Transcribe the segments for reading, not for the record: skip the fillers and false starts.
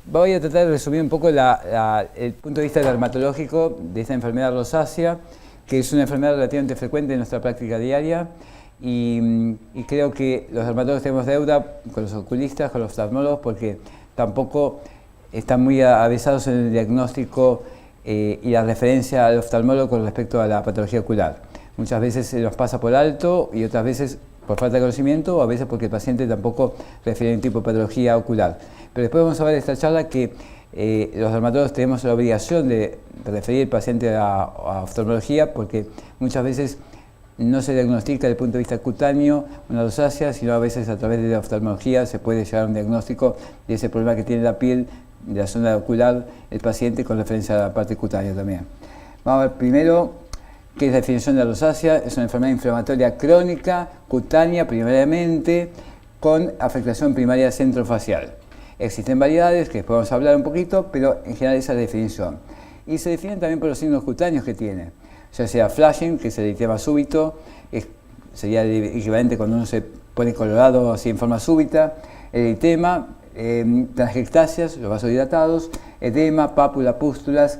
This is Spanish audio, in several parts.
Voy a tratar de resumir un poco el punto de vista dermatológico de esta enfermedad rosácea, que es una enfermedad relativamente frecuente en nuestra práctica diaria y creo que los dermatólogos tenemos deuda con los oculistas, con los oftalmólogos, porque tampoco están muy avisados en el diagnóstico y la referencia al oftalmólogo con respecto a la patología ocular. Muchas veces se nos pasa por alto y otras veces por falta de conocimiento o a veces porque el paciente tampoco refiere a un tipo de patología ocular. Pero después vamos a ver en esta charla que los dermatólogos tenemos la obligación de referir al paciente a oftalmología porque muchas veces no se diagnostica desde el punto de vista cutáneo una rosácea, sino a veces a través de la oftalmología se puede llegar a un diagnóstico de ese problema que tiene la piel, de la zona ocular, el paciente con referencia a la parte cutánea también. Vamos a ver primero qué es la definición de la rosácea. Es una enfermedad inflamatoria crónica, cutánea primariamente, con afectación primaria centrofacial. Existen variedades que después vamos a hablar un poquito, pero en general esa es la definición. Y se definen también por los signos cutáneos que tiene, ya sea flushing, que es el eritema súbito, sería el equivalente cuando uno se pone colorado así en forma súbita, el eritema, telangiectasias, los vasos dilatados, edema, pápula, pústulas,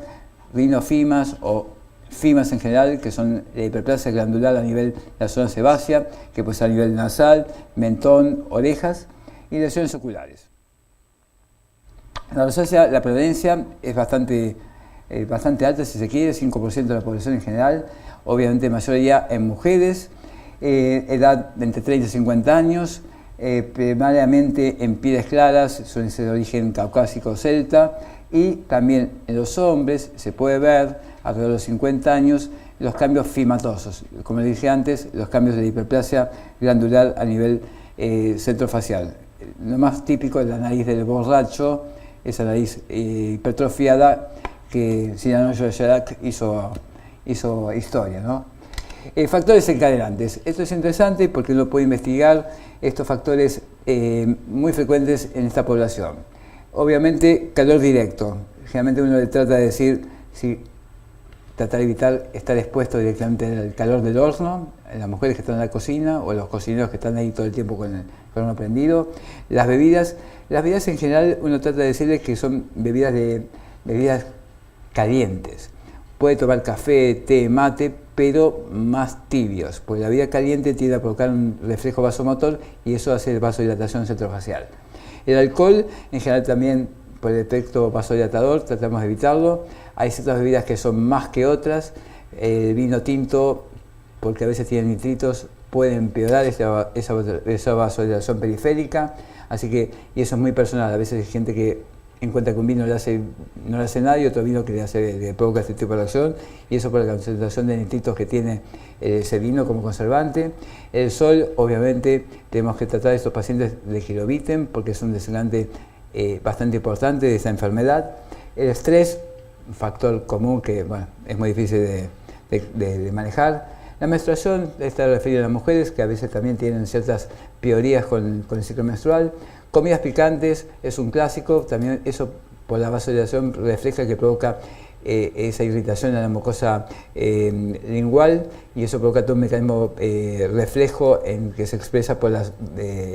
rinofimas o fimas en general, que son la hiperplasia glandular a nivel de la zona sebácea, que puede ser a nivel nasal, mentón, orejas, y lesiones oculares. La rosácea, la prevalencia es bastante alta, si se quiere, 5% de la población en general, obviamente mayoría en mujeres, edad de entre 30 y 50 años, primariamente en pieles claras, suelen ser de origen caucásico o celta, y también en los hombres se puede ver alrededor de los 50 años los cambios fimatosos, como les dije antes, los cambios de hiperplasia glandular a nivel centrofacial. Lo más típico es la nariz del borracho, esa nariz hipertrofiada que Cyrano de Bergerac hizo historia, ¿no? Factores encadenantes. Esto es interesante porque uno puede investigar estos factores muy frecuentes en esta población. Obviamente, calor directo. Generalmente uno le trata de decir si tratar de evitar estar expuesto directamente al calor del horno, las mujeres que están en la cocina o los cocineros que están ahí todo el tiempo con el horno prendido. Las bebidas en general uno trata de decirles que son bebidas calientes. Puede tomar café, té, mate, pero más tibios, porque la bebida caliente tiende a provocar un reflejo vasomotor y eso hace vasodilatación centrofacial. El alcohol, en general también por el efecto vasodilatador, tratamos de evitarlo. Hay ciertas bebidas que son más que otras. El vino tinto, porque a veces tiene nitritos, puede empeorar esa vasodilatación periférica. Así que, y eso es muy personal. A veces hay gente que encuentra que un vino no le hace nada y otro vino que le provoca este tipo de reacción, y eso por la concentración de nitritos que tiene ese vino como conservante. El sol, obviamente, tenemos que tratar a estos pacientes de que lo eviten porque es un desenlace bastante importante de esta enfermedad. El estrés, un factor común que bueno, es muy difícil de manejar. La menstruación está referida a las mujeres que a veces también tienen ciertas piorías con el ciclo menstrual. Comidas picantes es un clásico, también eso por la vasodilatación refleja que provoca esa irritación en la mucosa lingual y eso provoca todo un mecanismo reflejo en que se expresa por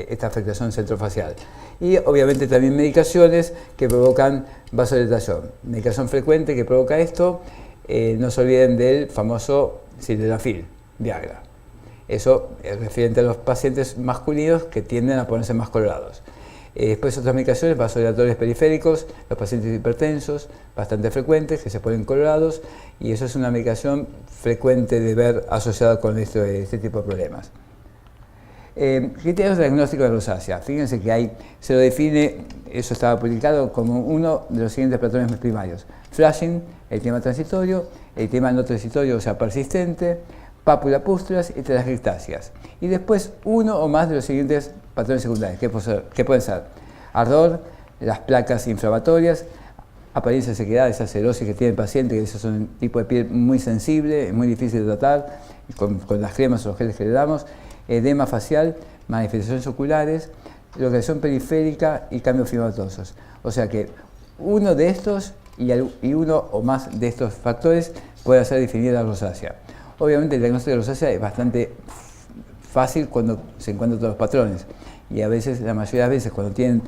esta afectación centrofacial. Y obviamente también medicaciones que provocan vasodilatación. Medicación frecuente que provoca esto, no se olviden del famoso sildenafil, Viagra. Eso es referente a los pacientes masculinos que tienden a ponerse más colorados. Después otras medicaciones, vasodilatadores periféricos, los pacientes hipertensos, bastante frecuentes, que se ponen colorados, y eso es una medicación frecuente de ver asociada con este tipo de problemas. Criterios de diagnóstico de rosácea. Fíjense que se lo define, eso estaba publicado como uno de los siguientes patrones primarios. Flushing, eritema transitorio, eritema no transitorio, o sea, persistente, pápula, pústulas y telangiectasias. Y después uno o más de los siguientes patrones secundarios, que pueden ser ardor, las placas inflamatorias, apariencia de sequedad, esa serosis que tiene el paciente, que eso es un tipo de piel muy sensible, muy difícil de tratar, con las cremas o los geles que le damos, edema facial, manifestaciones oculares, localización periférica y cambios fibrosos. O sea que uno de estos y uno o más de estos factores puede hacer definir la rosácea. Obviamente el diagnóstico de rosácea es bastante fácil cuando se encuentran todos los patrones y a veces, la mayoría de las veces, cuando tienen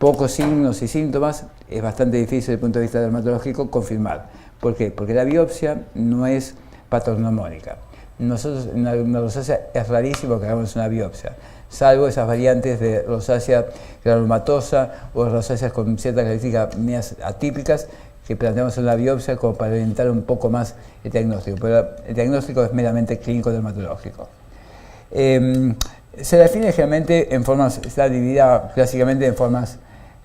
pocos signos y síntomas, es bastante difícil desde el punto de vista dermatológico confirmar. ¿Por qué? Porque la biopsia no es patognomónica. Nosotros en una rosácea es rarísimo que hagamos una biopsia, salvo esas variantes de rosácea granulomatosa o rosáceas con ciertas características medias atípicas que planteamos en la biopsia como para orientar un poco más el diagnóstico, pero el diagnóstico es meramente clínico-dermatológico. Se define generalmente en formas, está dividida clásicamente en formas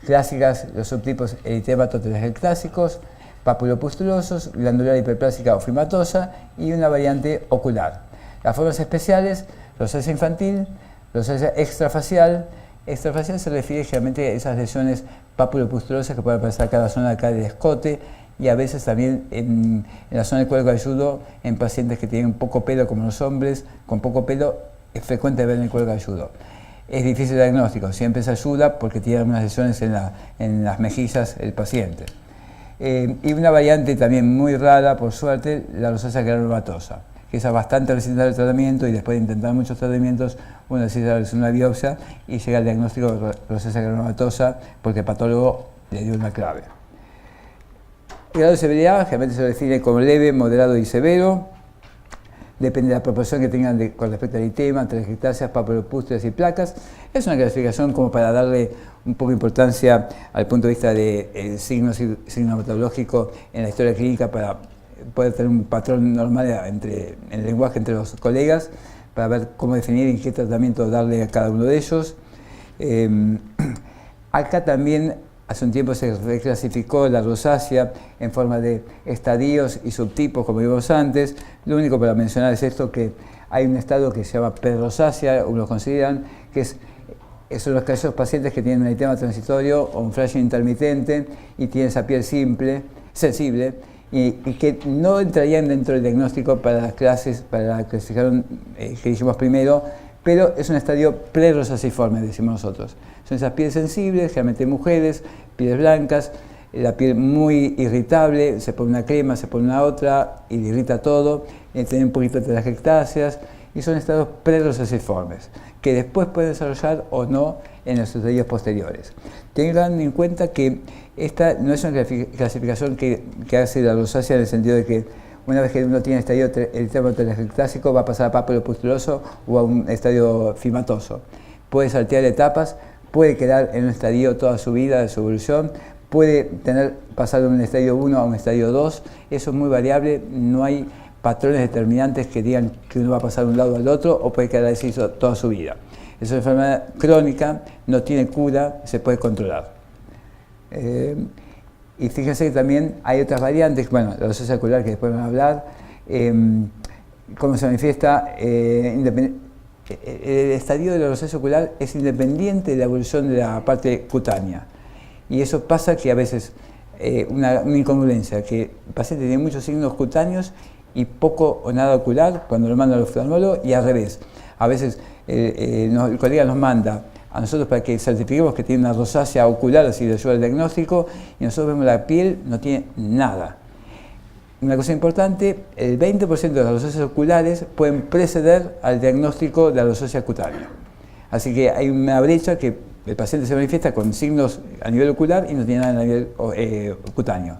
clásicas, los subtipos eritema-toteles clásicos, papulopustulosos, glandular hiperplásica o fimatosa y una variante ocular. Las formas especiales, rosácea infantil, rosácea extrafacial. Extrafacial se refiere generalmente a esas lesiones papulopustulosas que pueden aparecer en cada zona acá del escote y a veces también en la zona del cuero cabelludo en pacientes que tienen poco pelo como los hombres, con poco pelo es frecuente ver en el cuero cabelludo. Es difícil el diagnóstico, siempre se ayuda porque tiene algunas lesiones en las mejillas el paciente. Y una variante también muy rara, por suerte, la rosácea granulomatosa, que es bastante resistente al tratamiento y después de intentar muchos tratamientos, uno decide hacer una biopsia y llega al diagnóstico de rosácea granulomatosa porque el patólogo le dio una clave. El grado de severidad generalmente se define como leve, moderado y severo. Depende de la proporción que tengan con respecto al eritema, telangiectasias, papulopústulas y placas. Es una clasificación como para darle un poco de importancia al punto de vista de signo sintomatológico en la historia clínica para poder tener un patrón normal en el lenguaje entre los colegas, para ver cómo definir y qué tratamiento darle a cada uno de ellos. Acá también hace un tiempo se reclasificó la rosácea en forma de estadios y subtipos, como vimos antes. Lo único para mencionar es esto, que hay un estado que se llama prerosácea, unos consideran, que son los casos pacientes que tienen un eritema transitorio o un flashing intermitente y tienen esa piel sensible, y que no entrarían dentro del diagnóstico para las clases, para la clasificación que dijimos primero, pero es un estadio pre-rosaciforme, decimos nosotros. Son esas pieles sensibles, generalmente mujeres, pieles blancas, la piel muy irritable, se pone una crema, se pone una otra y le irrita todo, tiene un poquito de telangiectasias y son estados pre-rosaciformes que después pueden desarrollar o no en los estadios posteriores. Tengan en cuenta que esta no es una clasificación que hace la rosácea en el sentido de que una vez que uno tiene estadio eritema telangiectásico va a pasar a papulopustuloso o a un estadio fimatoso. Puede saltear etapas, puede quedar en un estadio toda su vida de su evolución, puede pasar de un estadio 1 a un estadio 2, eso es muy variable, no hay patrones determinantes que digan que uno va a pasar de un lado al otro o puede quedar así toda su vida. Es una enfermedad crónica, no tiene cura, se puede controlar. Y fíjense que también hay otras variantes, bueno, la rosácea ocular que después van a hablar, cómo se manifiesta, el estadio de la rosácea ocular es independiente de la evolución de la parte cutánea. Y eso pasa que a veces, una incongruencia, que el paciente tiene muchos signos cutáneos y poco o nada ocular cuando lo manda al oftalmólogo y al revés. A veces el colega nos manda a nosotros para que certifiquemos que tiene una rosácea ocular, así le ayuda al diagnóstico, y nosotros vemos la piel, no tiene nada. Una cosa importante, el 20% de las rosáceas oculares pueden preceder al diagnóstico de la rosácea cutánea. Así que hay una brecha que el paciente se manifiesta con signos a nivel ocular y no tiene nada a nivel cutáneo.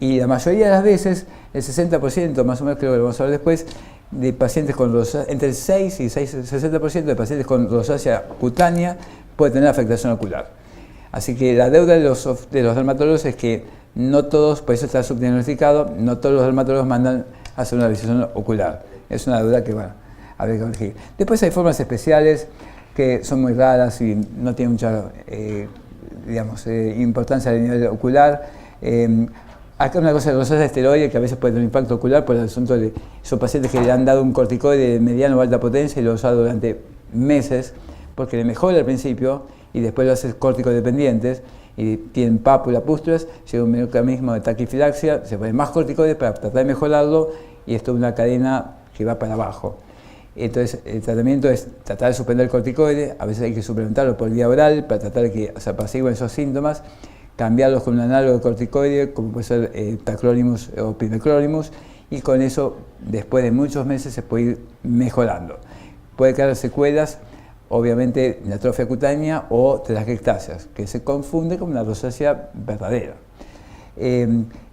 Y la mayoría de las veces, el 60%, más o menos creo que lo vamos a ver después, de pacientes con rosácea, entre el 6 y 60% de pacientes con rosácea cutánea puede tener afectación ocular. Así que la deuda de los dermatólogos es que no todos, por eso está subdiagnosticado, no todos los dermatólogos mandan a hacer una revisión ocular. Es una deuda que, bueno, habría que corregir. Después hay formas especiales que son muy raras y no tienen mucha importancia a nivel ocular. Acá una cosa de rosácea esteroide que a veces puede tener un impacto ocular por el asunto de son pacientes que le han dado un corticoide de mediano o alta potencia y lo han usado durante meses porque le mejora al principio y después lo hace corticodependientes y tienen pápula, pústulas, llega un mecanismo de taquifilaxia, se ponen más corticoides para tratar de mejorarlo y esto es una cadena que va para abajo. Entonces el tratamiento es tratar de suspender el corticoide, a veces hay que suplementarlo por vía oral para tratar de que se apaciguen esos síntomas, cambiarlos con un análogo de corticoide, como puede ser tacrolimus o pimecrolimus, y con eso, después de muchos meses, se puede ir mejorando. Puede quedar secuelas obviamente la atrofia cutánea o telangiectasias, que se confunde con una rosácea verdadera.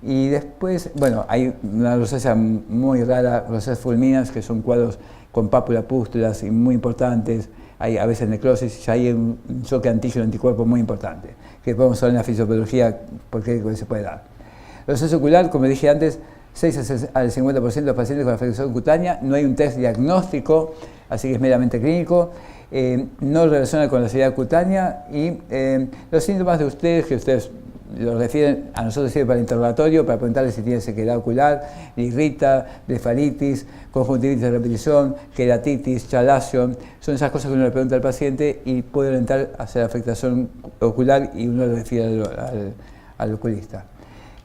Y después, bueno, hay una rosácea muy rara, rosáceas fulminas, que son cuadros con pápula, pústulas y muy importantes. Hay a veces necrosis, ya hay un choque antígeno-anticuerpo muy importante, que podemos hablar en la fisiopatología porque se puede dar. Rosácea ocular, como dije antes, 6 al 50% de los pacientes con afección cutánea, no hay un test diagnóstico, así que es meramente clínico, no relaciona con la seriedad cutánea y los síntomas de ustedes, que ustedes lo refieren, a nosotros sirve para el interrogatorio, para preguntarle si tiene sequedad ocular, irrita, blefaritis, conjuntivitis de repetición, queratitis, chalación, son esas cosas que uno le pregunta al paciente y puede orientar hacia la afectación ocular y uno le refiere al oculista.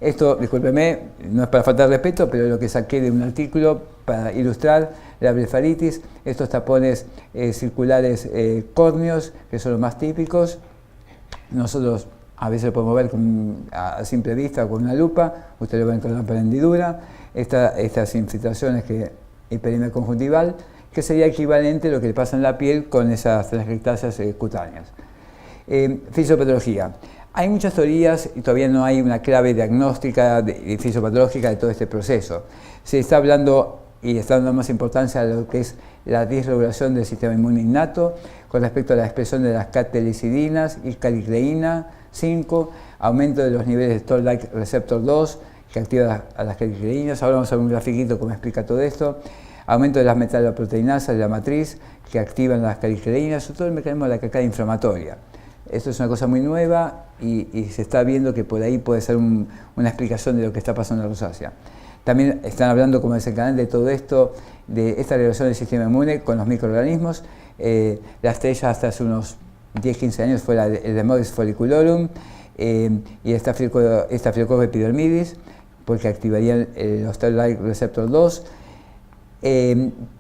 Esto, discúlpeme, no es para faltar respeto, pero es lo que saqué de un artículo para ilustrar la blefaritis, estos tapones circulares córneos, que son los más típicos. Nosotros a veces lo podemos ver a simple vista con una lupa, ustedes lo ven con la hendidura, estas infiltraciones hiperimia conjuntival, que sería equivalente a lo que le pasa en la piel con esas telangiectasias cutáneas. Fisiopatología. Hay muchas teorías y todavía no hay una clave diagnóstica y fisiopatológica de todo este proceso. Se está hablando y está dando más importancia a lo que es la disregulación del sistema inmune innato con respecto a la expresión de las catecolicidinas y calicleína 5, aumento de los niveles de Toll-like receptor 2 que activa a las calicleínas. Ahora vamos a ver un grafiquito que me explica todo esto. Aumento de las metaloproteinasas de la matriz que activan las calicleínas, sobre todo el mecanismo de la cascada inflamatoria. Esto es una cosa muy nueva y se está viendo que por ahí puede ser una explicación de lo que está pasando en la rosácea. También están hablando como desencadenante de todo esto, de esta relación del sistema inmune con los microorganismos. La estrella hasta hace unos 10-15 años fue el Desmodex folliculorum y Staphylococcus epidermidis, porque activarían los Toll-like receptor 2.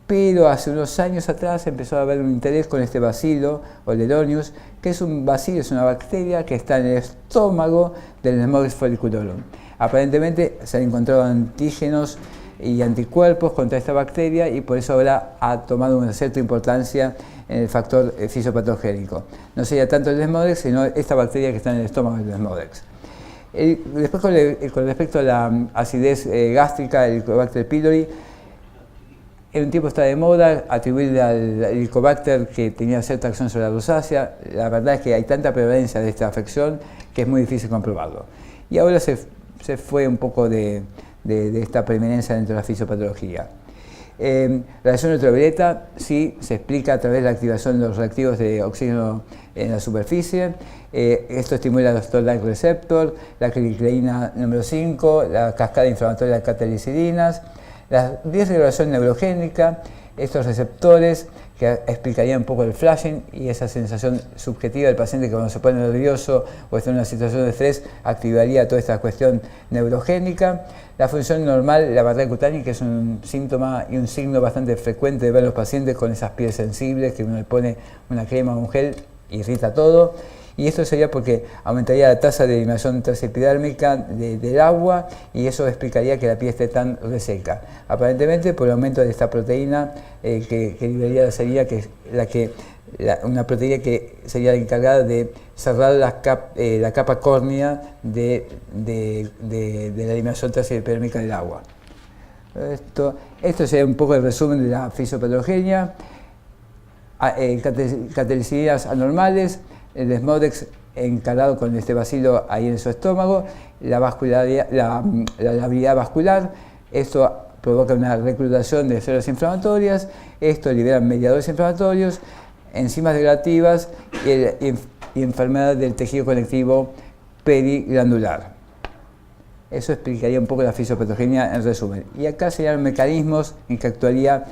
Pero hace unos años atrás empezó a haber un interés con este bacilo, Oleronius, que es un bacilo, es una bacteria que está en el estómago del Desmodex folliculorum. Aparentemente se han encontrado antígenos y anticuerpos contra esta bacteria y por eso ahora ha tomado una cierta importancia en el factor fisiopatogénico. No sería tanto el Desmodex, sino esta bacteria que está en el estómago del Desmodex. Después con respecto a la acidez gástrica, el Helicobacter pylori, en un tiempo está de moda atribuirle al Helicobacter que tenía cierta acción sobre la rosácea. La verdad es que hay tanta prevalencia de esta afección que es muy difícil comprobarlo. Y ahora se fue un poco de esta preeminencia dentro de la fisiopatología. Radiación ultravioleta sí se explica a través de la activación de los reactivos de oxígeno en la superficie. Esto estimula los Toll-like receptor, la calicleína número 5, la cascada inflamatoria de catecolicidinas, la disregulación neurogénica, estos receptores que explicarían un poco el flashing y esa sensación subjetiva del paciente que cuando se pone nervioso o está en una situación de estrés activaría toda esta cuestión neurogénica. La función normal, la barrera cutánea, que es un síntoma y un signo bastante frecuente de ver a los pacientes con esas pieles sensibles que uno le pone una crema o un gel y irrita todo. Y esto sería porque aumentaría la tasa de eliminación transepidérmica del agua y eso explicaría que la piel esté tan reseca. Aparentemente por el aumento de esta proteína que liberaría sería una proteína que sería la encargada de cerrar la capa córnea de la eliminación transepidérmica del agua. Esto sería un poco el resumen de la fisiopatología. Catecolicidinas anormales, el Desmodex encargado con este bacilo ahí en su estómago, la habilidad vascular, esto provoca una reclutación de células inflamatorias, esto libera mediadores inflamatorios, enzimas degradativas y enfermedad del tejido conectivo periglandular. Eso explicaría un poco la fisiopatogenia en resumen. Y acá serían mecanismos en que actuaría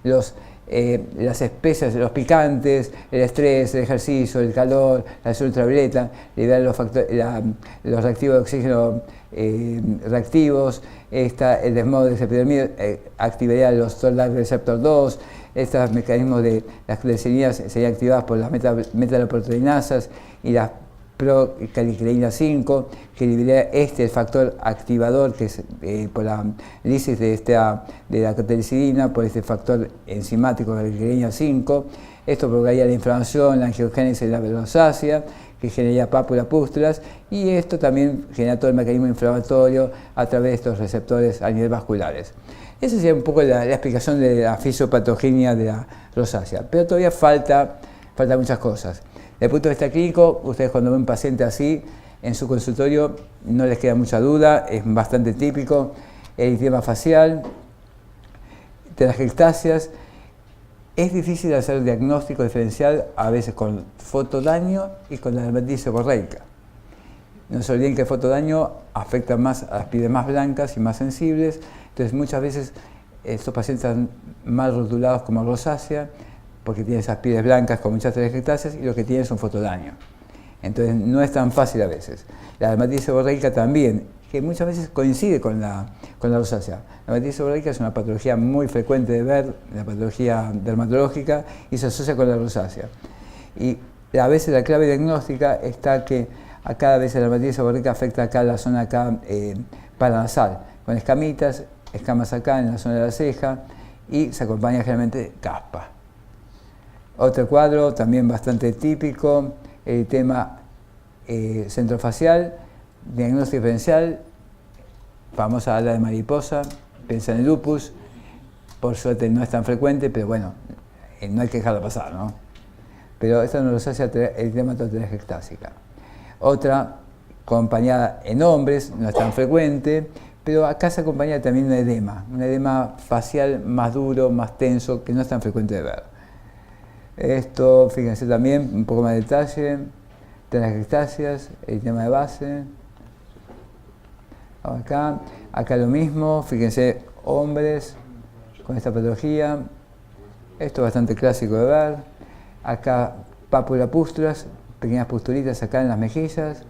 las especias, los picantes, el estrés, el ejercicio, el calor, la luz ultravioleta, liberar los reactivos de oxígeno reactivos, el Desmodex epidermidis activaría los Toll-like receptor 2, estos mecanismos de las catecolicidinas serían activadas por las metaloproteinasas y las procalicleína 5, que libera el factor activador, que es por la lisis de la catecolicidia, por este factor enzimático calicleína 5, Esto provocaría la inflamación, la angiogénesis de la rosácea, que generaría pápulas, pústulas, y esto también genera todo el mecanismo inflamatorio a través de estos receptores a nivel vasculares. Esa sería un poco la explicación de la fisiopatogenia de la rosácea, pero todavía falta muchas cosas. Desde el punto de vista clínico, ustedes cuando ven un paciente así, en su consultorio no les queda mucha duda, es bastante típico, eritema facial, telangiectasias. Es difícil hacer diagnóstico diferencial a veces con fotodaño y con la dermatitis seborreica. No se olviden que el fotodaño afecta más a las pieles más blancas y más sensibles, entonces muchas veces estos pacientes están mal rotulados como rosácea porque tienen esas pieles blancas con muchas telangiectasias y lo que tienen es un fotodaño. Entonces no es tan fácil a veces. La dermatitis seborreica también, que muchas veces coincide con la rosácea. La dermatitis seborreica es una patología muy frecuente de ver, la patología dermatológica, y se asocia con la rosácea. Y a veces la clave diagnóstica está que a cada vez la dermatitis seborreica afecta acá la zona acá paranasal, con escamitas, escamas acá en la zona de la ceja, y se acompaña generalmente de caspa. Otro cuadro también bastante típico, eritema centrofacial, diagnóstico diferencial, famosa ala de mariposa, piensa en el lupus, por suerte no es tan frecuente, pero bueno, no hay que dejarlo pasar, ¿no? Pero esta no rosácea eritema-telangiectásica. Otra, acompañada en hombres, no es tan frecuente, pero acá se acompaña también un edema facial más duro, más tenso, que no es tan frecuente de ver. Esto, fíjense también, un poco más de detalle, telangiectasias, eritema de base. Acá lo mismo, fíjense, hombres con esta patología. Esto es bastante clásico de ver. Acá pápula, pústulas, pequeñas pustulitas acá en las mejillas.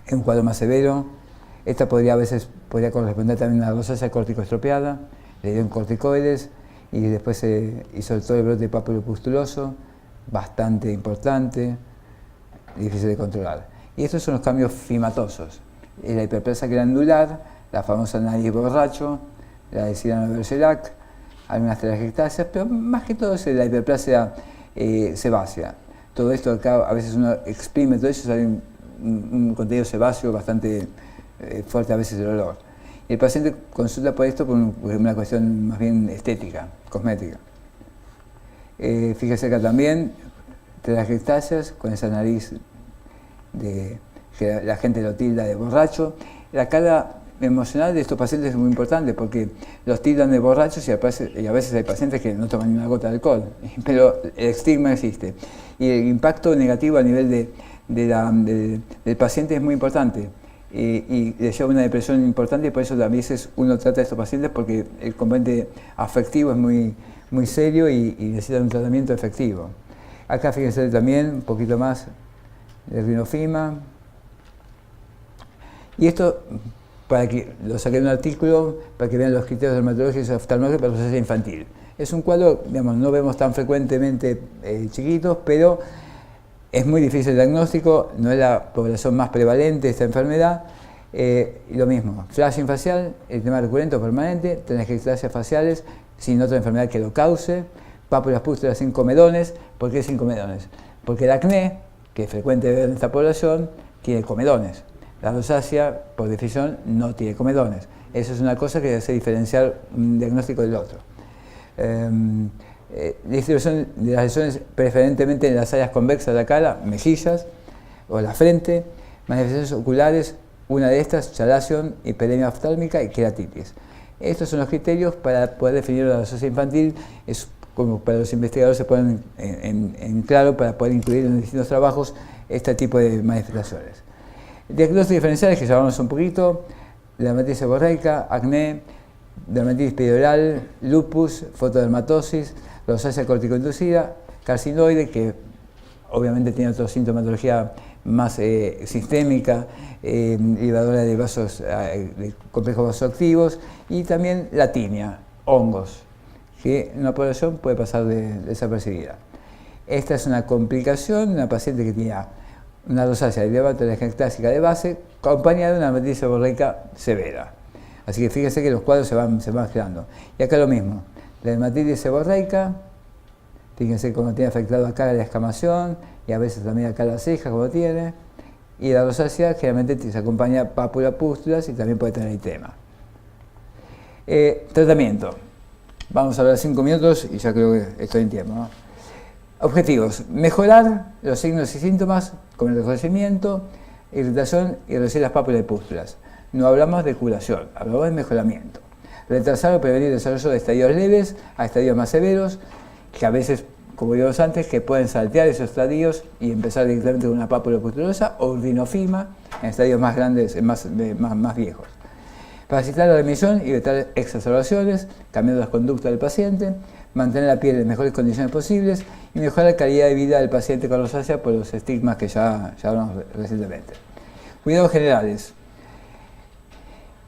Es un cuadro más severo. Esta a veces podría corresponder también a una rosácea corticoestropeada. Le dieron corticoides y después se hizo todo el brote pápulo-pustuloso, bastante importante, difícil de controlar. Y estos son los cambios fimatosos. La hiperplasia glandular, la famosa nariz borracho, la de Cyrano-de Bergerac, algunas telangiectasias, pero más que todo es la hiperplasia sebácea. Todo esto acá, a veces uno exprime todo eso, sale un contenido sebáceo bastante fuerte a veces el olor. Y el paciente consulta por esto por una cuestión más bien estética, cosmética. Fíjese acá también, telangiectasias con esa nariz que la gente lo tilda de borracho. La cara emocional de estos pacientes es muy importante porque los tildan de borrachos y a veces hay pacientes que no toman ni una gota de alcohol, pero el estigma existe. Y el impacto negativo a nivel del paciente es muy importante y le lleva una depresión importante, y por eso a veces uno trata a estos pacientes porque el componente afectivo es muy serio y necesita un tratamiento efectivo. Acá fíjense también un poquito más de rinofima. Y esto, para que lo saqué de un artículo, para que vean los criterios dermatológicos y oftalmológicos para la rosácea infantil. Es un cuadro, digamos, no vemos tan frecuentemente chiquitos, pero es muy difícil el diagnóstico, no es la población más prevalente de esta enfermedad. Y lo mismo, flashing facial, eritema recurrente o permanente, telangiectasias faciales sin otra enfermedad que lo cause, pápulas pústulas sin comedones. ¿Por qué sin comedones? Porque el acné, que es frecuente ver en esta población, tiene comedones. La rosácea, por definición, no tiene comedones. Eso es una cosa que hace diferenciar un diagnóstico del otro. Distribución de las lesiones preferentemente en las áreas convexas de la cara, mejillas o la frente, manifestaciones oculares, una de estas, chalación, hiperemia oftálmica y queratitis. Estos son los criterios para poder definir la rosácea infantil. Es como para los investigadores se ponen en claro para poder incluir en distintos trabajos este tipo de manifestaciones. Diagnósticos diferenciales que llamamos un poquito: dermatitis seborreica, acné, dermatitis perioral, lupus, fotodermatosis, rosácea corticoinducida, carcinoide, que obviamente tiene otra sintomatología más sistémica, libradora de vasos, de complejos vasoactivos, y también la tinea, hongos, que en una población puede pasar desapercibida. Esta es una complicación de una paciente que tenía una rosácea telangiectásica de base, acompañada de una dermatitis seborreica severa. Así que fíjense que los cuadros se van creando. Y acá lo mismo, La dermatitis seborreica, fíjense cómo tiene afectado acá la escamación y a veces también acá la ceja, como tiene. Y la rosácea generalmente se acompaña pápula, pústulas y también puede tener eritema. Tratamiento. Vamos a hablar 5 minutos y ya creo que estoy en tiempo, ¿no? Objetivos. Mejorar los signos y síntomas como el enrojecimiento, irritación y reducir las pápulas y pústulas. No hablamos de curación, hablamos de mejoramiento. Retrasar o prevenir el desarrollo de estadios leves a estadios más severos, que a veces, como vimos antes, que pueden saltear esos estadios y empezar directamente con una pápula pustulosa o rinofima en estadios más grandes, más viejos. Facilitar la remisión y evitar exacerbaciones, cambiando las conductas del paciente, mantener la piel en mejores condiciones posibles y mejorar la calidad de vida del paciente con rosácea por los estigmas que ya hablamos recientemente. Cuidados generales.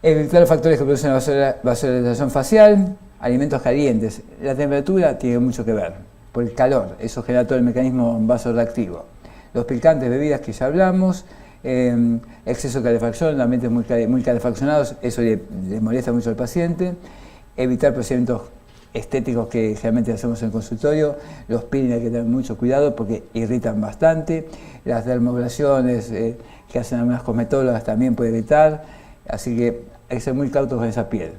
Evitar los factores que producen la vasodilatación facial, alimentos calientes. La temperatura tiene mucho que ver, por el calor, eso genera todo el mecanismo vasoreactivo. Los picantes, bebidas que ya hablamos, exceso de calefacción, ambientes muy calefaccionados, eso le molesta mucho al paciente. Evitar procedimientos estéticos que generalmente hacemos en el consultorio, los peeling hay que tener mucho cuidado porque irritan bastante. Las dermoablaciones que hacen algunas cosmetólogas también puede irritar, así que hay que ser muy cautos con esa piel.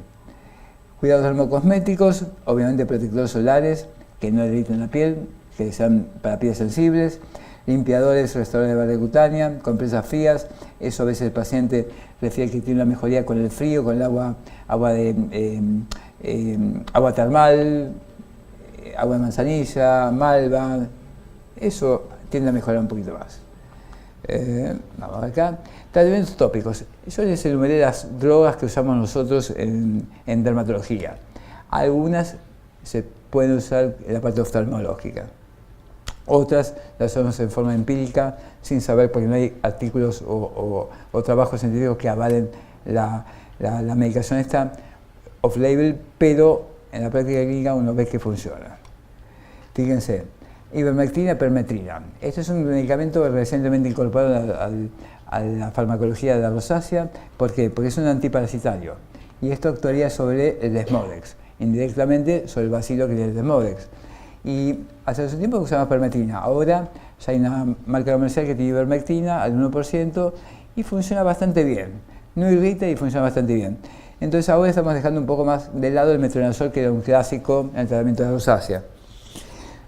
Cuidados dermocosméticos, obviamente protectores solares que no irriten la piel, que sean para pieles sensibles. Limpiadores, restauradores de barrera cutánea, compresas frías, eso a veces el paciente refiere que tiene una mejoría con el frío, con el agua termal, agua de manzanilla, malva, eso tiende a mejorar un poquito más. Vamos acá. Tratamientos tópicos. Yo les enumeré las drogas que usamos nosotros en dermatología. Algunas se pueden usar en la parte oftalmológica. Otras las usamos en forma empírica, sin saber, porque no hay artículos o trabajos científicos que avalen la medicación esta off-label, pero en la práctica clínica uno ve que funciona. Fíjense, ivermectina, permetrina. Este es un medicamento recientemente incorporado a la farmacología de la rosácea. ¿Por qué? Porque es un antiparasitario y esto actuaría sobre el desmodex, indirectamente sobre el bacilo que tiene el desmodex. Y hace un tiempo que usamos permetrina, ahora ya hay una marca comercial que tiene ivermectina al 1% y funciona bastante bien, no irrita y funciona bastante bien. Entonces ahora estamos dejando un poco más de lado el metronidazol, que era un clásico en el tratamiento de la rosácea.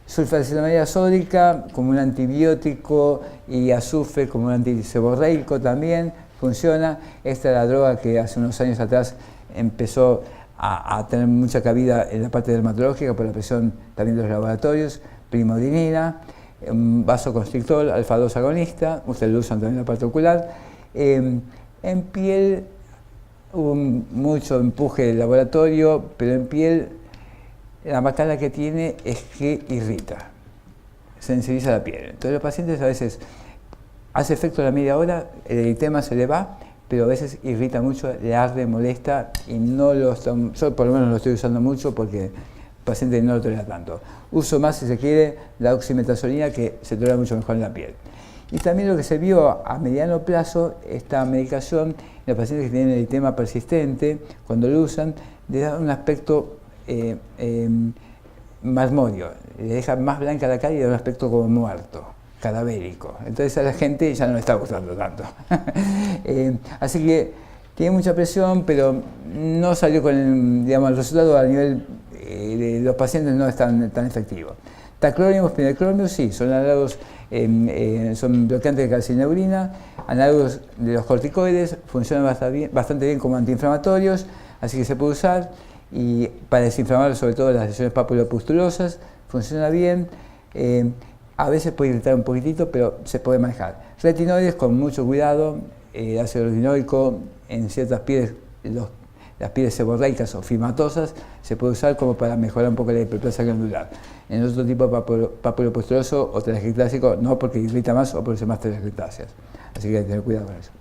Sulfacetamida sódica como un antibiótico y azufre como un antiseborreico también funciona. Esta es la droga que hace unos años atrás empezó a tener mucha cabida en la parte dermatológica por la presión también de los laboratorios. Primodinina, un vasoconstrictor, alfa-2 agonista, ustedes lo usan también en la parte ocular. En piel hubo mucho empuje del laboratorio, pero en piel la macana que tiene es que irrita, sensibiliza la piel. Entonces los pacientes a veces hace efecto a la media hora, el eritema se le va, pero a veces irrita mucho, le arde, molesta y yo por lo menos lo estoy usando mucho porque el paciente no lo tolera tanto. Uso más, si se quiere, la oximetazolina, que se tolera mucho mejor en la piel. Y también lo que se vio a mediano plazo, esta medicación en los pacientes que tienen eritema persistente, cuando lo usan, les da un aspecto marmóreo, le deja más blanca la cara y da un aspecto como muerto, cadavérico. Entonces a la gente ya no le está gustando tanto. Así que tiene mucha presión, pero no salió con el resultado a nivel de los pacientes, no es tan efectivo. Tacrolimus, spinacromius, sí, son análogos, son bloqueantes de calcineurina, análogos de los corticoides, funcionan bastante bien como antiinflamatorios, así que se puede usar. Y para desinflamar sobre todo las lesiones papulopustulosas, funciona bien. A veces puede irritar un poquitito, pero se puede manejar. Retinoides con mucho cuidado, ácido retinoico en ciertas pieles, las pieles seborreicas o fimatosas, se puede usar como para mejorar un poco la hiperplasia glandular. En otro tipo de papulopustuloso o telangiectásico, no, porque irrita más o produce más telangiectasias. Así que hay que tener cuidado con eso.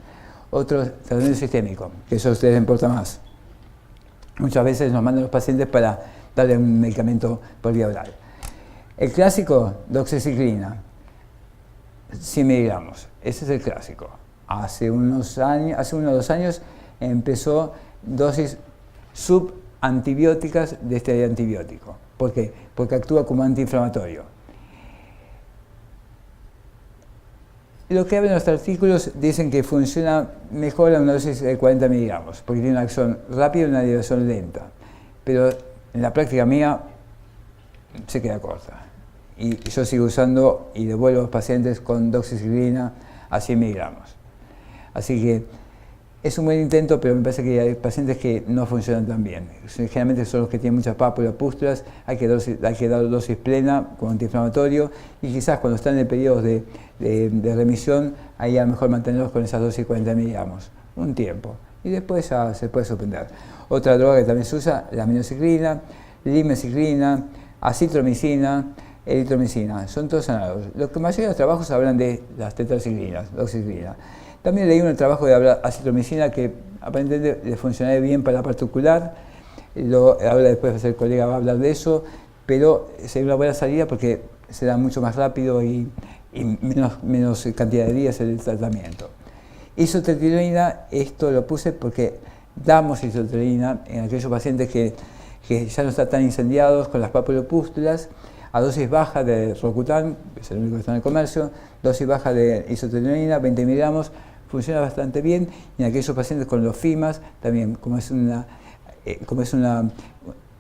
Otro tratamiento sistémico, que eso a ustedes les importa más. Muchas veces nos mandan los pacientes para darle un medicamento por vía oral. El clásico, doxiciclina, 100 miligramos. Ese es el clásico. Hace uno o 2 años empezó dosis antibióticas de este antibiótico. ¿Por qué? Porque actúa como antiinflamatorio. Lo que hablan los artículos dicen que funciona mejor a una dosis de 40 miligramos, porque tiene una acción rápida y una liberación lenta. Pero en la práctica mía se queda corta. Y yo sigo usando y devuelvo a los pacientes con doxiciclina a 100 miligramos. Así que es un buen intento, pero me parece que hay pacientes que no funcionan tan bien. Generalmente son los que tienen muchas pápulas, pústulas, hay que dar dosis plena como antiinflamatorio y quizás cuando están en periodos de remisión, ahí a lo mejor mantenerlos con esas dosis 40 miligramos, un tiempo, y después ya se puede suspender. Otra droga que también se usa, la aminociclina, limeciclina, acitromicina, eritromicina, son todos análogos. Los que mayoría de los trabajos hablan de las tetraciclinas, doxiciclina. También leí un trabajo de acitromicina que aparentemente le funcionaría bien para la particular. Ahora después el colega va a hablar de eso, pero sería una buena salida porque se da mucho más rápido y menos cantidad de días el tratamiento. Isotretinoína, esto lo puse porque damos isotretinoína en aquellos pacientes que ya no están tan incendiados con las papulopústulas, a dosis baja de Rocutan, que es el único que está en el comercio, dosis baja de isotretinoína, 20 miligramos, funciona bastante bien, y en aquellos pacientes con los FIMAS, también, como es una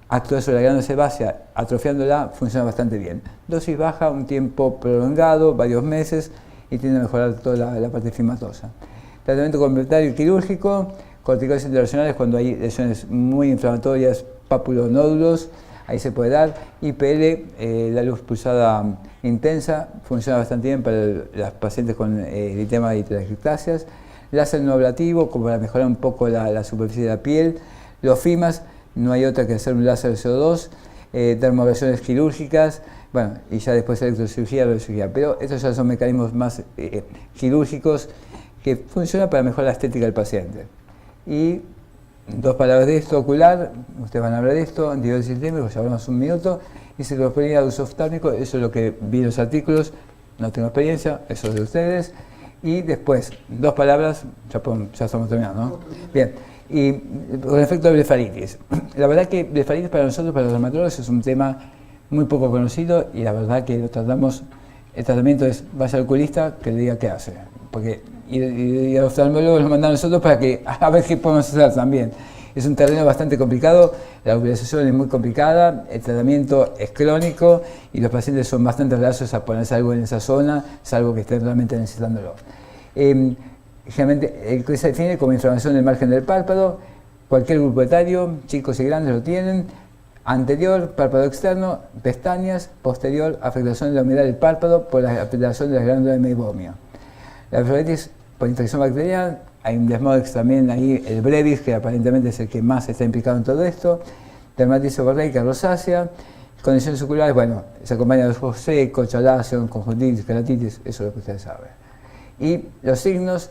actúa sobre la glándula sebácea, atrofiándola, funciona bastante bien. Dosis baja, un tiempo prolongado, varios meses, y tiende a mejorar toda la parte fimatosa. Tratamiento complementario quirúrgico, corticoides intervencionales cuando hay lesiones muy inflamatorias, pápulo-nódulos, ahí se puede dar. IPL, la luz pulsada intensa, funciona bastante bien para los pacientes con eritema y telangiectasias. Láser no ablativo, como para mejorar un poco la superficie de la piel. Los FIMAS, no hay otra que hacer un láser CO2. Dermoablaciones quirúrgicas, bueno, y ya después electrocirugía, radiocirugía. Pero estos ya son mecanismos más quirúrgicos que funcionan para mejorar la estética del paciente. Y dos palabras de esto, ocular, ustedes van a hablar de esto, antibióticos sistémicos, ya hablamos un minuto, y ciclosporina de uso oftálmico, eso es lo que vi en los artículos, no tengo experiencia, eso es de ustedes. Y después, dos palabras, ya estamos terminando, ¿no? Bien, y con respecto a blefaritis. La verdad que blefaritis para nosotros, para los dermatólogos, es un tema muy poco conocido y la verdad que lo tratamos, el tratamiento es vaya al oculista que le diga qué hace. Porque y al oftalmólogo nos mandan a nosotros para que a ver qué podemos hacer también. Es un terreno bastante complicado, la utilización es muy complicada, el tratamiento es crónico y los pacientes son bastante reacios a ponerse algo en esa zona, salvo que estén realmente necesitándolo. Generalmente el que se define como inflamación del margen del párpado, cualquier grupo etario, chicos y grandes lo tienen, anterior, párpado externo, pestañas, posterior, afectación de la humedad del párpado por la afectación de la glándula de meibomio. La blefaritis por infección bacteriana, hay un desmodex también ahí, el brevis, que aparentemente es el que más está implicado en todo esto, dermatitis seborreica rosácea, condiciones oculares, bueno, se acompaña de ojos secos, chalación, conjuntivitis, keratitis, eso es lo que ustedes saben. Y los signos,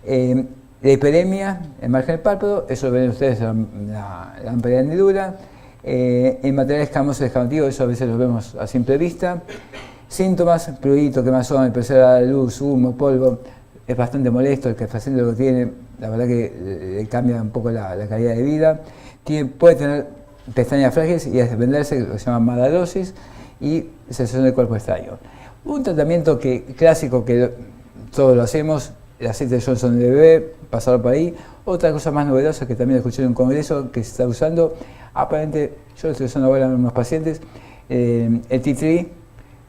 de hiperemia, el margen del párpado, eso lo ven ustedes en la amplia hendidura, en materiales escamosos descamativos, eso a veces lo vemos a simple vista. Síntomas, prurito, quemazón, empezar a la luz, humo, polvo, es bastante molesto, el que el paciente lo tiene, la verdad que le cambia un poco la calidad de vida. Puede tener pestañas frágiles y desprenderse, lo que se llama madalosis, y sensación del cuerpo extraño. Un tratamiento clásico que todos lo hacemos, el aceite de Johnson de bebé, pasarlo por ahí. Otra cosa más novedosa que también escuché en un congreso que se está usando, aparentemente, yo lo estoy usando ahora en unos pacientes, el tea tree,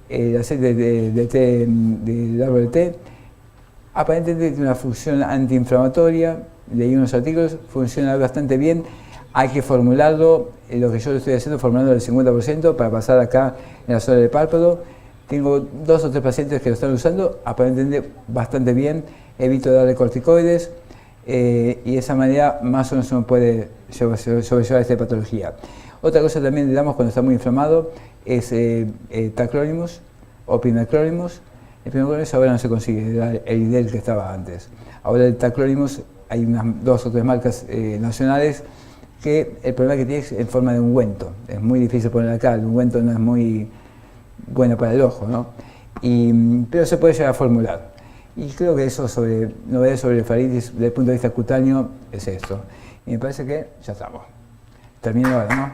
el aceite de té, del árbol de té, aparentemente tiene una función antiinflamatoria, leí unos artículos, funciona bastante bien, hay que formularlo, lo que yo lo estoy haciendo, formulando el 50% para pasar acá en la zona del párpado. Tengo 2 o 3 pacientes que lo están usando, aparentemente bastante bien, evito darle corticoides y de esa manera más o menos uno puede sobrellevar esta patología. Otra cosa también le damos cuando está muy inflamado es tacrolimus o pimecrolimus. El pimecrolimus ahora no se consigue, era el IDEL que estaba antes. Ahora el tacrolimus hay unas 2 o 3 marcas nacionales que el problema que tiene es en forma de ungüento. Es muy difícil poner acá, el ungüento no es muy bueno para el ojo, ¿no? Pero se puede llegar a formular. Y creo que eso novedades sobre blefaritis desde el punto de vista cutáneo es esto. Y me parece que ya estamos. Termino ahora, ¿no?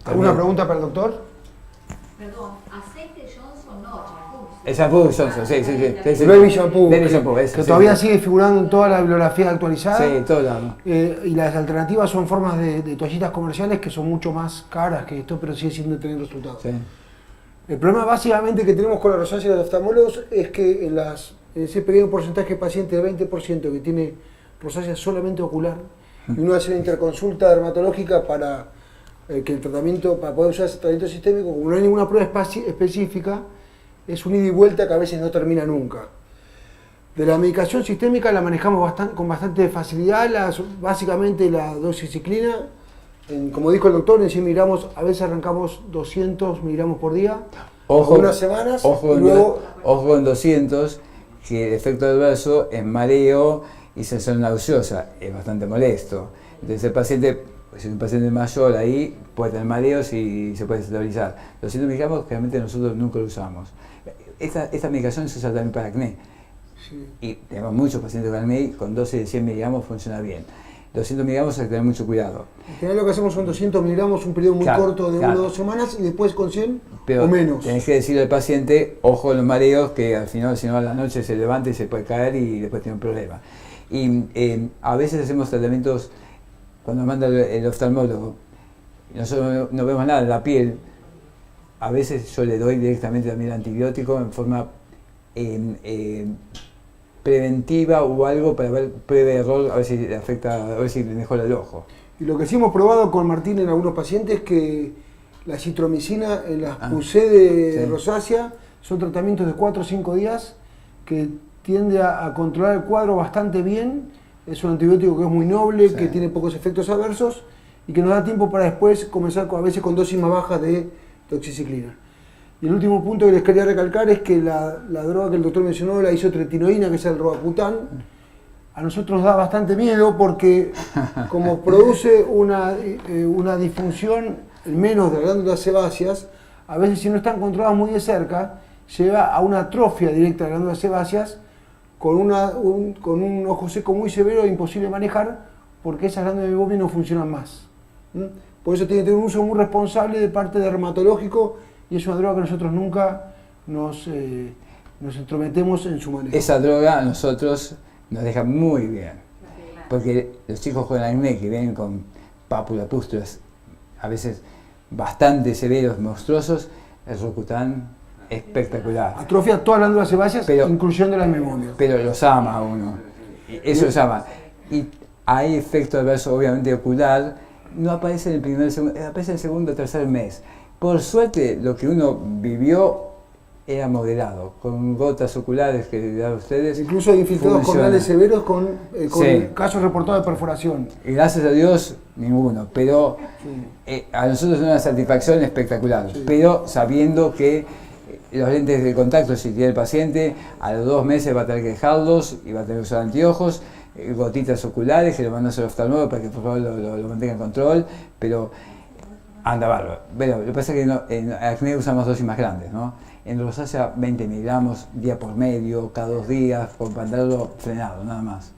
¿Alguna pregunta para el doctor? Perdón, aceite Johnson no, champú. El shampoo Johnson, sí. Baby Shampoo, Baby Shampoo, eso, que sí, todavía sí. sigue figurando en toda la bibliografía actualizada. Sí, todo lado. Y las alternativas son formas de toallitas comerciales que son mucho más caras que esto, pero sigue siendo tener resultados. Sí. El problema básicamente que tenemos con la rosácea de los oftalmólogos es que en ese pequeño porcentaje de pacientes, del 20% que tiene rosácea solamente ocular, y uno hace una interconsulta dermatológica para que el tratamiento, para poder usar ese tratamiento sistémico, como no hay ninguna prueba específica, es un ida y vuelta que a veces no termina nunca. De la medicación sistémica la manejamos con bastante facilidad, básicamente la doxiciclina, como dijo el doctor, en 100 miligramos, a veces arrancamos 200 miligramos por día, unas semanas, ojo, y luego... Ojo con 200, que el efecto adverso es mareo y sensación nauseosa, es bastante molesto. Entonces el paciente, si es un paciente mayor ahí, puede tener mareos y se puede estabilizar. 200 miligramos realmente nosotros nunca lo usamos. Esta medicación se usa también para acné. Sí. Y tenemos muchos pacientes con acné, con dosis de 100 miligramos funciona bien. 200 miligramos hay que tener mucho cuidado. En general lo que hacemos son 200 miligramos, un periodo muy corto de 1 o 2 semanas, y después con 100 o menos. Tenés que decirle al paciente, ojo con los mareos, que al final, si no, a la noche se levanta y se puede caer y después tiene un problema. Y a veces hacemos tratamientos, cuando nos manda el oftalmólogo, nosotros no vemos nada en la piel, a veces yo le doy directamente también el antibiótico en forma preventiva o algo para ver prueba de error, a ver si le afecta, a ver si le mejora el ojo. Y lo que sí hemos probado con Martín en algunos pacientes es que la citromicina en las PUC de rosácea son tratamientos de 4 o 5 días que tiende a controlar el cuadro bastante bien. Es un antibiótico que es muy noble, que tiene pocos efectos adversos y que nos da tiempo para después comenzar a veces con dosis más bajas de doxiciclina. Y el último punto que les quería recalcar es que la droga que el doctor mencionó, la isotretinoína, que es el roacutan, a nosotros nos da bastante miedo porque como produce una disfunción en menos de las glándulas sebáceas, a veces si no están controladas muy de cerca, lleva a una atrofia directa de las glándulas sebáceas con un ojo seco muy severo e imposible de manejar porque esas glándulas de Meibomian no funcionan más. Por eso tiene que tener un uso muy responsable de parte dermatológico y es una droga que nosotros nunca nos entrometemos en su manejo. Esa droga a nosotros nos deja muy bien, porque los chicos con acné que vienen con pápulas, pústulas, a veces bastante severos, monstruosos, el Roacutan espectacular. Atrofia todas las glándulas sebáceas, incluyendo las Meibomian. Pero los ama uno, eso los ama. Y hay efecto adverso obviamente ocular, no aparece en el primer, aparece en el segundo o tercer mes. Por suerte, lo que uno vivió era moderado, con gotas oculares que dan ustedes. Incluso hay infiltrados corneales severos con casos reportados de perforación. Y gracias a Dios, ninguno. Pero a nosotros es una satisfacción espectacular. Pero sabiendo que los lentes de contacto, si tiene el paciente, a los 2 meses va a tener que dejarlos y va a tener que usar anteojos, gotitas oculares que lo mandan al oftalmólogo para que por favor lo mantenga en control. Pero anda bárbaro. Bueno, lo que pasa es que en acné usamos dosis más grandes, ¿no? En rosácea 20 miligramos día por medio, cada 2 días, con mantenerlo frenado, nada más.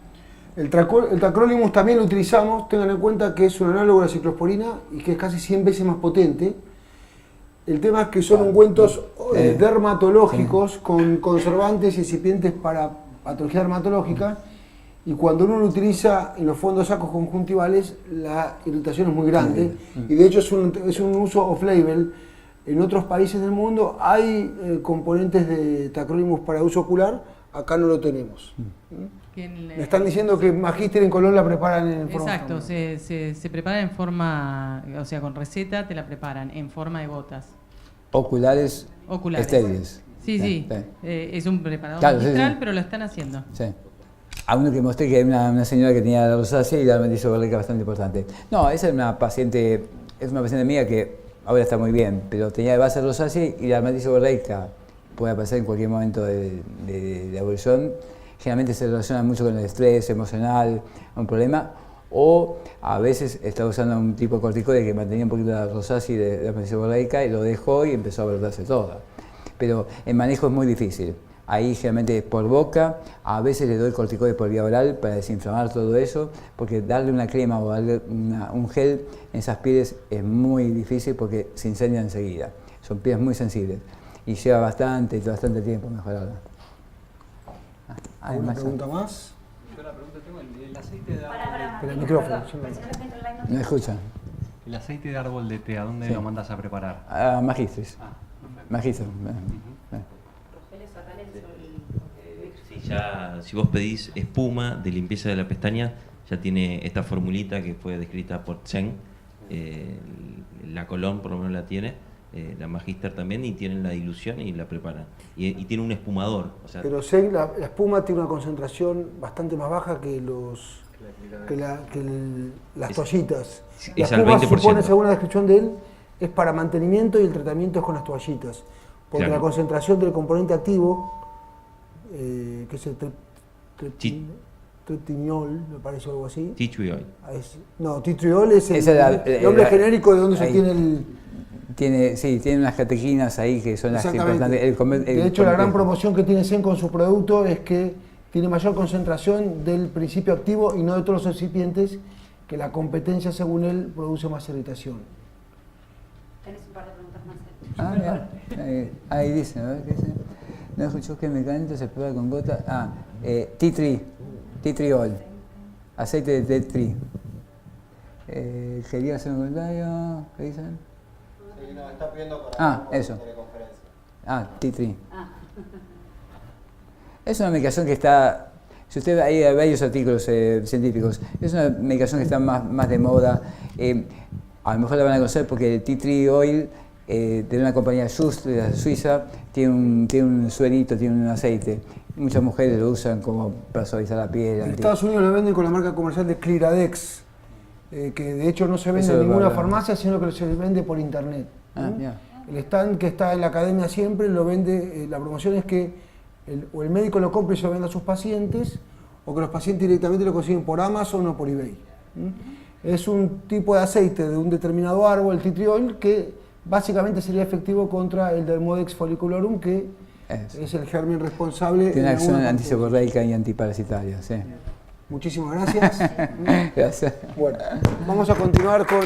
El tacrolimus también lo utilizamos, tengan en cuenta que es un análogo de la ciclosporina y que es casi 100 veces más potente. El tema es que son ungüentos dermatológicos con conservantes y excipientes para patología dermatológica, y cuando uno lo utiliza en los fondos sacos conjuntivales, la irritación es muy grande, y de hecho es un uso off-label. En otros países del mundo hay componentes de tacrolimus para uso ocular, acá no lo tenemos. Me están diciendo que Magíster en Colón la preparan en forma... Exacto, se prepara en forma, o sea, con receta te la preparan en forma de gotas. Oculares. Estériles. Sí. Es un preparador magistral, pero lo están haciendo. Sí. A uno que mostré que hay una señora que tenía la rosácea y la dermatitis seborreica bastante importante. No, esa es una paciente mía que ahora está muy bien, pero tenía de base rosácea y la dermatitis seborreica puede aparecer en cualquier momento de la evolución. Generalmente se relaciona mucho con el estrés emocional, un problema, o a veces está usando un tipo de corticoide que mantenía un poquito la rosácea y la dermatitis seborreica y lo dejó y empezó a brotarse toda. Pero el manejo es muy difícil, ahí generalmente por boca, a veces le doy corticoides por vía oral para desinflamar todo eso, porque darle una crema o darle un gel en esas pieles es muy difícil porque se incendian enseguida. Son pieles muy sensibles y lleva bastante tiempo mejorarla. ¿Alguna pregunta más? Yo la pregunta tengo, el aceite de árbol Pero el micrófono. ¿Me escuchan? el aceite de árbol de té, ¿a dónde Sí. lo mandas a preparar? A Magistris. Perfecto. Magistris. Sí, ya, si vos pedís espuma de limpieza de la pestaña, ya tiene esta formulita que fue descrita por Chen, la Colón por lo menos la tiene, la Magister también, y tienen la dilución y la preparan. Y tiene un espumador. O sea, Pero sé, la espuma tiene una concentración bastante más baja que las toallitas. La es al espuma 20%. supone, según la descripción de él, es para mantenimiento y el tratamiento es con las toallitas. Porque Claro. la concentración del componente activo, que es el tretiñol, me parece algo así. tea tree oil. No, titriol es Esa el nombre genérico de donde se ahí. obtiene el... Tiene unas catequinas ahí que son las Exactamente. importantes. De hecho, la gran promoción que tiene Zen con su producto es que tiene mayor concentración del principio activo y no de todos los excipientes, que la competencia, según él, produce más irritación. Tenés un par de preguntas más. Ahí dice, a ver qué dice. No escuchó que medicamento se prueba con gota. Tea tree oil. Aceite de tea tree. ¿Quería hacer un comentario? ¿Qué dicen? Sí, no, está pidiendo para Eso. teleconferencia. Tea tree. Es una medicación que está, si usted hay varios artículos científicos, es una medicación que está más de moda. A lo mejor la van a conocer porque el tea tree oil de una compañía Just de la Suiza tiene un suerito, tiene un aceite. Muchas mujeres lo usan como para suavizar la piel. En Estados Unidos lo venden con la marca comercial de Clearadex, que de hecho no se vende Eso en es ninguna verdad. farmacia, sino que se vende por internet. Ya. El stand que está en la academia siempre lo vende, la promoción es que o el médico lo compre y se lo venda a sus pacientes, o que los pacientes directamente lo consiguen por Amazon o por eBay. Es un tipo de aceite de un determinado árbol, el tea tree oil, que básicamente sería efectivo contra el Dermodex folliculorum, que es el germen responsable. Tiene una en acción algunas antiseborreica y antiparasitaria, sí. Muchísimas gracias. Gracias. Bueno, vamos a continuar con